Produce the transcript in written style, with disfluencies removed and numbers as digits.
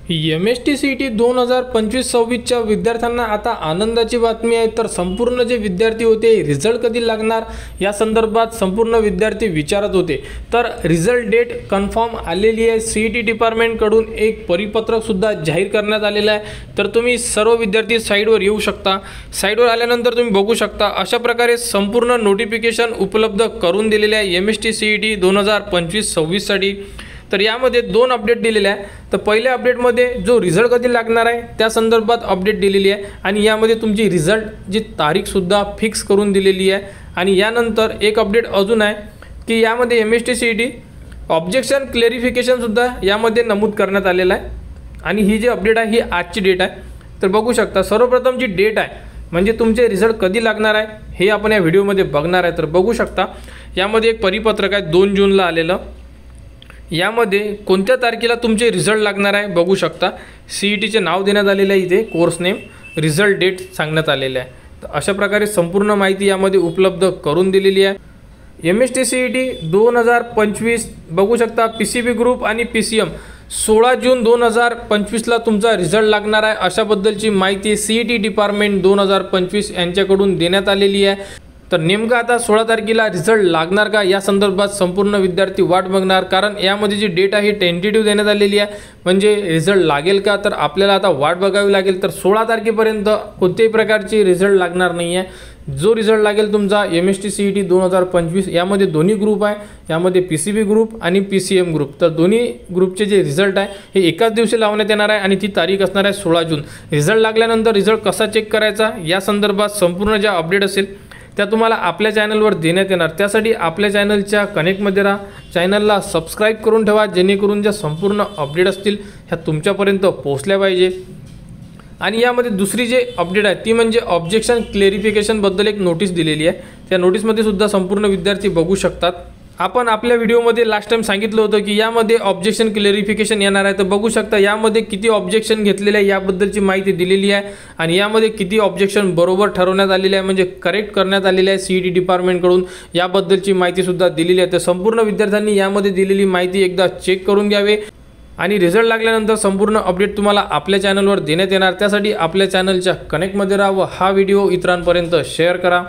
MST-CET 2025-26च्या विद्यार्थ्यांना आता आनंदाची बातमी आहे। तर संपूर्ण जे विद्यार्थी होते रिझल्ट कधी लागणार या संदर्भात संपूर्ण विद्यार्थी विचारत होते। तर रिझल्ट डेट कन्फर्म आलेली आहे। CET डिपार्टमेंट कडून एक परिपत्रक सुद्धा जाहीर करण्यात आलेलं आहे। तर तुम्ही सर्व विद्यार्थी साइटवर येऊ शकता। साइटवर आल्यानंतर तुम्ही बघू शकता अशा प्रकारे संपूर्ण नोटिफिकेशन उपलब्ध करून दिलेले आहे MST-CET 2025-26 साठी। तर यामध्ये दोन अपडेट दिलेले आहे। तर पहिल्या अपडेटमध्ये जो रिझल्ट कधी लागणार आहे त्या संदर्भात अपडेट दिलेली आहे आणि यामध्ये तुमची रिझल्ट जी तारीख सुद्धा फिक्स करून दिलेली आहे। आणि यानंतर एक अपडेट अजून आहे की यामध्ये MST-CET ऑब्जेक्शन क्लॅरिफिकेशन सुद्धा यामध्ये नमूद करण्यात आलेला आहे। आणि ही जी अपडेट आहे ही आजची डेट आहे। तर बघू शकता सर्वप्रथम जी डेट आहे म्हणजे तुमचे रिझल्ट कधी लागणार आहे हे आपण या व्हिडिओमध्ये बघणार आहे। तर बघू शकता यामध्ये एक परिपत्रक आहे 2 जूनला आलेलं। यामध्ये कोणत्या तारखेला तुमचे रिझल्ट लागणार आहे बघू शकता। CETचे नाव देण्यात आलेले आहे, इथे कोर्स नेम, रिझल्ट डेट सांगण्यात आलेले आहे। तर अशा प्रकारे संपूर्ण माहिती यामध्ये उपलब्ध करून दिलेली आहे। MST-CET 2025 बघू शकता PCB ग्रुप आणि PCM 16 जून 2025ला तुमचा रिझल्ट लागणार आहे अशाबद्दलची माहिती CET डिपार्टमेंट 2025 यांच्याकडून देण्यात आलेली आहे। तर नेमका आता 16 तारखेला रिझल्ट लागणार का या संदर्भात संपूर्ण विद्यार्थी वाट बघणार, कारण यामध्ये जी डेट आहे टेंटेटिव्ह देण्यात आलेली आहे। म्हणजे रिझल्ट लागेल का तर आपल्याला आता वाट बघावी लागेल। तर 16 तारखेपर्यंत कोणत्याही प्रकारची रिझल्ट लागणार नाही आहे। जो रिझल्ट लागेल तुमचा MST-CET 2025 यामध्ये दोन्ही ग्रुप आहे, यामध्ये PCB ग्रुप आणि PCM ग्रुप। तर दोन्ही ग्रुपचे जे रिझल्ट आहे हे एकाच दिवशी लावण्यात येणार आहे आणि ती तारीख असणार आहे 16 जून। रिझल्ट लागल्यानंतर रिझल्ट कसा चेक करायचा या संदर्भात संपूर्ण ज्या अपडेट असेल त्या तुम्हाला आपल्या चॅनलवर देण्यात येणार। त्यासाठी आपल्या चॅनलच्या कनेक्टमध्ये राहा, चॅनलला सबस्क्राईब करून ठेवा जेणेकरून ज्या संपूर्ण अपडेट असतील ह्या तुमच्यापर्यंत पोहोचल्या पाहिजे। आणि यामध्ये दुसरी जे अपडेट आहे ती म्हणजे ऑब्जेक्शन क्लॅरिफिकेशनबद्दल एक नोटीस दिलेली आहे। त्या नोटीसमध्ये सुद्धा संपूर्ण विद्यार्थी बघू शकतात। आपण आपल्या व्हिडिओमध्ये लास्ट टाइम सांगितलं होतं की यामध्ये ऑब्जेक्शन क्लॅरिफिकेशन येणार आहे। तर बघू शकता यामध्ये किती ऑब्जेक्शन घेतलेले आहे याबद्दलची माहिती दिलेली आहे आणि यामध्ये किती ऑब्जेक्शन बरोबर ठरवण्यात आलेले आहे म्हणजे करेक्ट करण्यात आलेले आहे CET डिपार्टमेंटकडून याबद्दलची माहिती सुद्धा दिलेली आहे। तर संपूर्ण विद्यार्थ्यांनी यामध्ये दिलेली माहिती एकदा चेक करून घ्यावे आणि रिझल्ट लागल्यानंतर संपूर्ण अपडेट तुम्हाला आपल्या चॅनलवर देण्यात येणार। त्यासाठी आपल्या चॅनलच्या कनेक्टमध्ये राहा व हा व्हिडिओ इतरांपर्यंत शेअर करा।